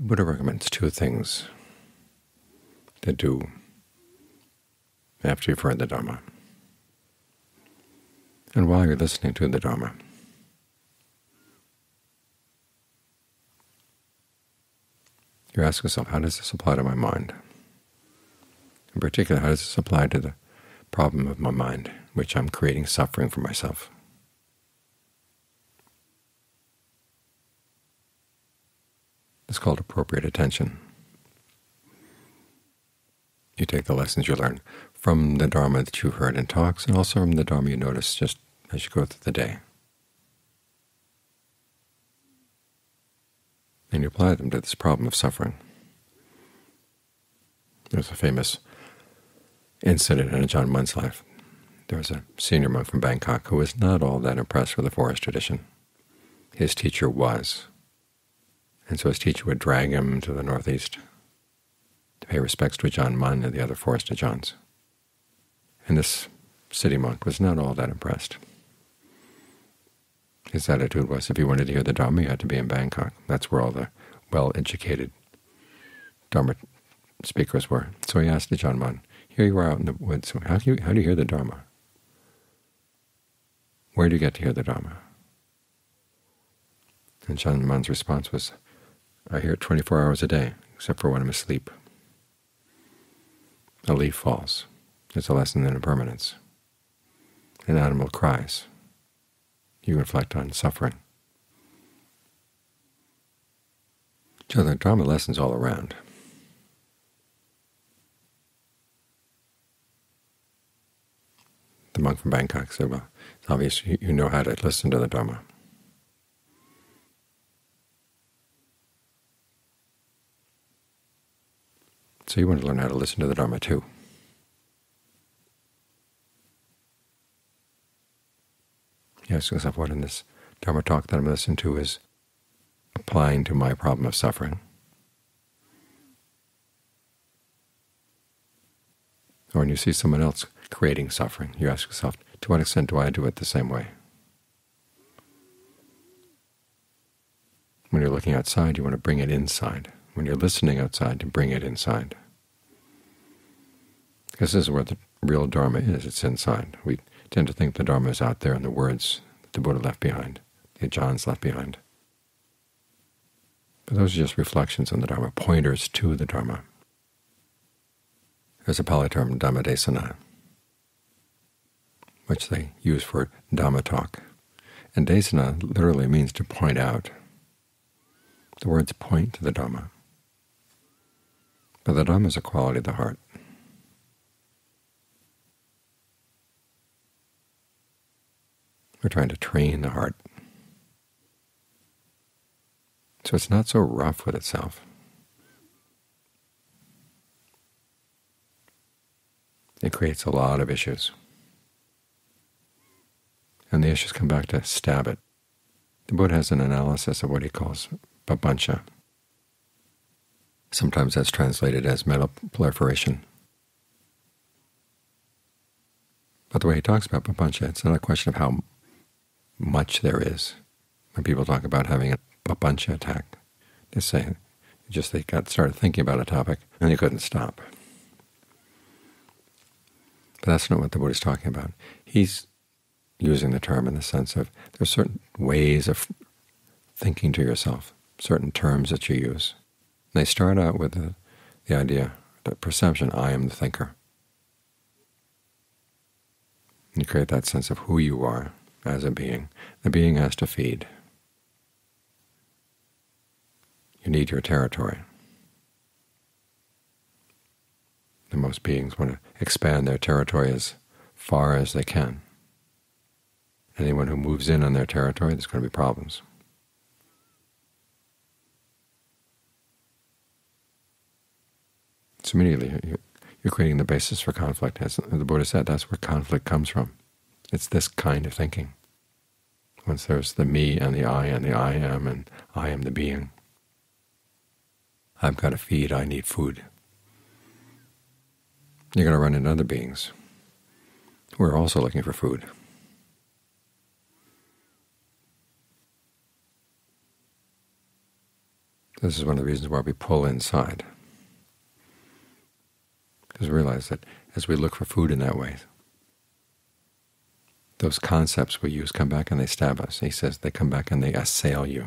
The Buddha recommends two things to do after you've heard the Dhamma and while you're listening to the Dhamma. You ask yourself, how does this apply to my mind? In particular, how does this apply to the problem of my mind, which I'm creating suffering for myself? It's called appropriate attention. You take the lessons you learn from the Dharma that you heard in talks, and also from the Dharma you notice just as you go through the day, and you apply them to this problem of suffering. There's a famous incident in Ajahn Mun's life. There was a senior monk from Bangkok who was not all that impressed with the forest tradition. His teacher was. And so his teacher would drag him to the northeast to pay respects to Ajahn Mun and the other forest Ajahns. And this city monk was not all that impressed. His attitude was, if you wanted to hear the Dhamma, you had to be in Bangkok. That's where all the well-educated Dharma speakers were. So he asked Ajahn Mun, here you are out in the woods, how do you hear the Dhamma? Where do you get to hear the Dhamma? And Ajahn Mun's response was, I hear it 24 hours a day, except for when I'm asleep. A leaf falls. It's a lesson in impermanence. An animal cries. You reflect on suffering. So there are Dharma lessons all around. The monk from Bangkok said, well, it's obvious you know how to listen to the Dhamma. So you want to learn how to listen to the Dhamma too. You ask yourself, what in this Dharma talk that I'm listening to is applying to my problem of suffering? Or when you see someone else creating suffering, you ask yourself, to what extent do I do it the same way? When you're looking outside, you want to bring it inside. When you're listening outside, to bring it inside. Because this is where the real Dharma is. It's inside. We tend to think the Dharma is out there in the words that the Buddha left behind, the Ajahns left behind. But those are just reflections on the Dharma, pointers to the Dharma. There's a Pali term, Dhammadesana, which they use for Dhamma talk. And desana literally means to point out. The words point to the Dhamma. But the Dhamma is a quality of the heart. We're trying to train the heart. So it's not so rough with itself. It creates a lot of issues. And the issues come back to stab it. The Buddha has an analysis of what he calls papancha. Sometimes that's translated as mental proliferation. But the way he talks about papancha, it's not a question of how much there is. When people talk about having a papancha attack, they say they got started thinking about a topic and they couldn't stop. But that's not what the Buddha is talking about. He's using the term in the sense of there are certain ways of thinking to yourself, certain terms that you use. They start out with the idea, the perception, I am the thinker. You create that sense of who you are as a being. The being has to feed. You need your territory. And most beings want to expand their territory as far as they can. Anyone who moves in on their territory, there's going to be problems. So immediately you're creating the basis for conflict. As the Buddha said, that's where conflict comes from. It's this kind of thinking. Once there's the me and the I am, and I am the being. I've got to feed, I need food. You're going to run into other beings who are also looking for food. This is one of the reasons why we pull inside, because we realize that as we look for food in that way, those concepts we use come back and they stab us. He says they come back and they assail you.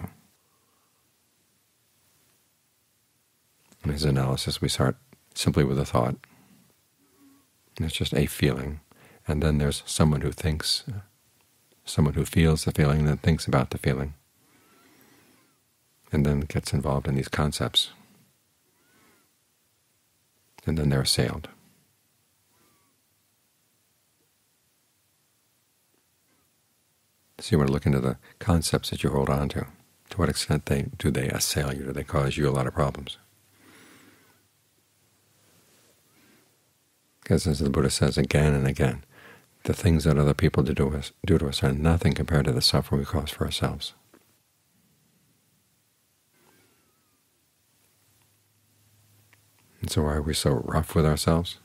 In his analysis, we start simply with a thought, and it's just a feeling, and then there's someone who thinks, someone who feels the feeling and then thinks about the feeling, and then gets involved in these concepts, and then they're assailed. So you want to look into the concepts that you hold on to. To what extent do they assail you? Do they cause you a lot of problems? Because as the Buddha says again and again, the things that other people do to us are nothing compared to the suffering we cause for ourselves. And so why are we so rough with ourselves?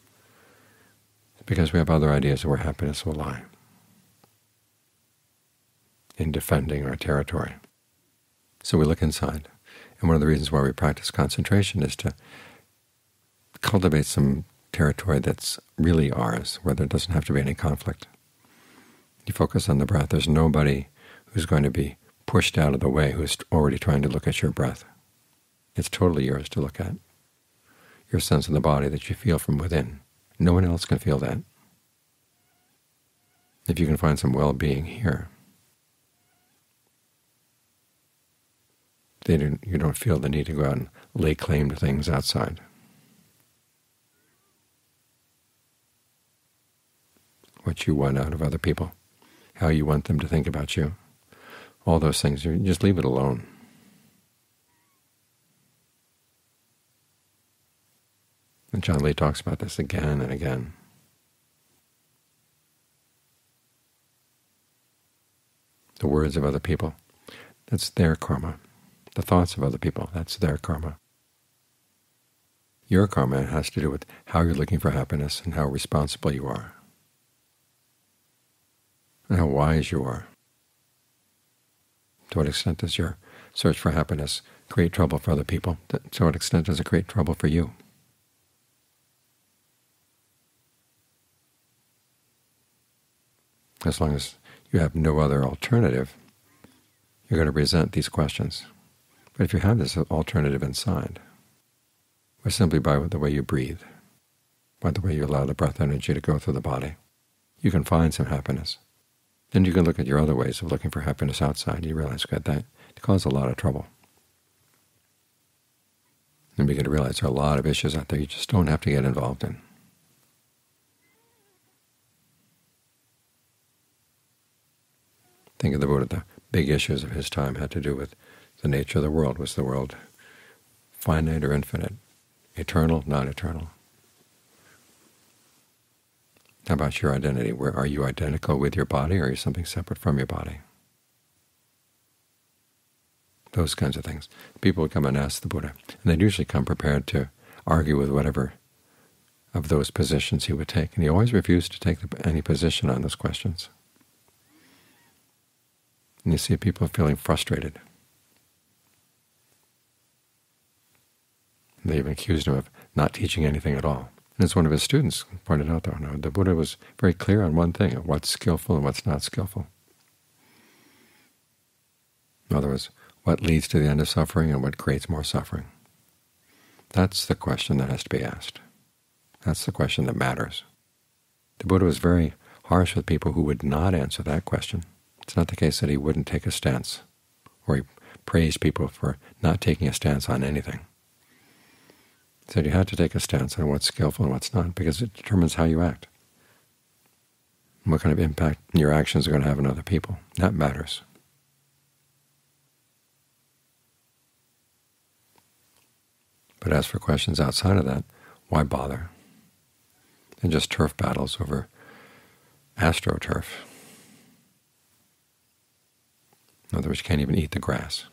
It's because we have other ideas of where happiness will lie, in defending our territory. So we look inside. And one of the reasons why we practice concentration is to cultivate some territory that's really ours, where there doesn't have to be any conflict. You focus on the breath. There's nobody who's going to be pushed out of the way who's already trying to look at your breath. It's totally yours to look at. Your sense of the body that you feel from within. No one else can feel that. If you can find some well-being here, you don't feel the need to go out and lay claim to things outside. What you want out of other people, how you want them to think about you, all those things, you just leave it alone. And John Lee talks about this again and again. The words of other people, that's their karma. The thoughts of other people, that's their karma. Your karma has to do with how you're looking for happiness and how responsible you are, and how wise you are. To what extent does your search for happiness create trouble for other people? To what extent does it create trouble for you? As long as you have no other alternative, you're going to resent these questions. But if you have this alternative inside, or simply by the way you breathe, by the way you allow the breath energy to go through the body, you can find some happiness. Then you can look at your other ways of looking for happiness outside, and you realize that it causes a lot of trouble. And begin to realize there are a lot of issues out there you just don't have to get involved in. Think of the Buddha. The big issues of his time had to do with the nature of the world. Was the world finite or infinite? Eternal, not eternal? How about your identity? Where are you identical with your body, or are you something separate from your body? Those kinds of things. People would come and ask the Buddha, and they'd usually come prepared to argue with whatever of those positions he would take, and he always refused to take any position on those questions. And you see people feeling frustrated. And they even accused him of not teaching anything at all. And as one of his students pointed out, though, the Buddha was very clear on one thing, what's skillful and what's not skillful. In other words, what leads to the end of suffering and what creates more suffering. That's the question that has to be asked. That's the question that matters. The Buddha was very harsh with people who would not answer that question. It's not the case that he wouldn't take a stance, or he praised people for not taking a stance on anything. He said you had to take a stance on what's skillful and what's not, because it determines how you act, and what kind of impact your actions are going to have on other people. That matters. But as for questions outside of that, why bother? They're just turf battles over astroturf. In other words, you can't even eat the grass.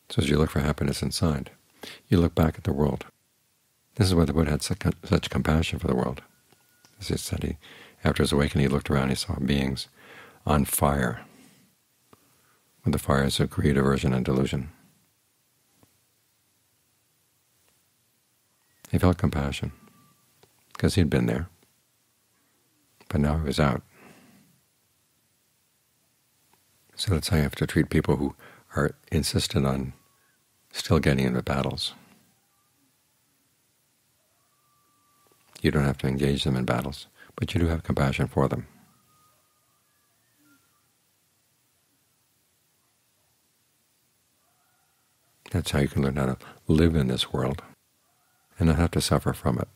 So as you look for happiness inside, you look back at the world. This is why the Buddha had such compassion for the world. As he said, after his awakening, he looked around, he saw beings on fire with the fires of greed, aversion, and delusion. He felt compassion because he'd been there, but now he was out. So that's how you have to treat people who are insistent on still getting into battles. You don't have to engage them in battles, but you do have compassion for them. That's how you can learn how to live in this world and not have to suffer from it.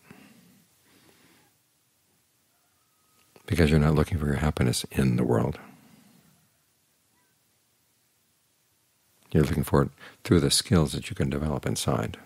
Because you're not looking for your happiness in the world. You're looking for it through the skills that you can develop inside.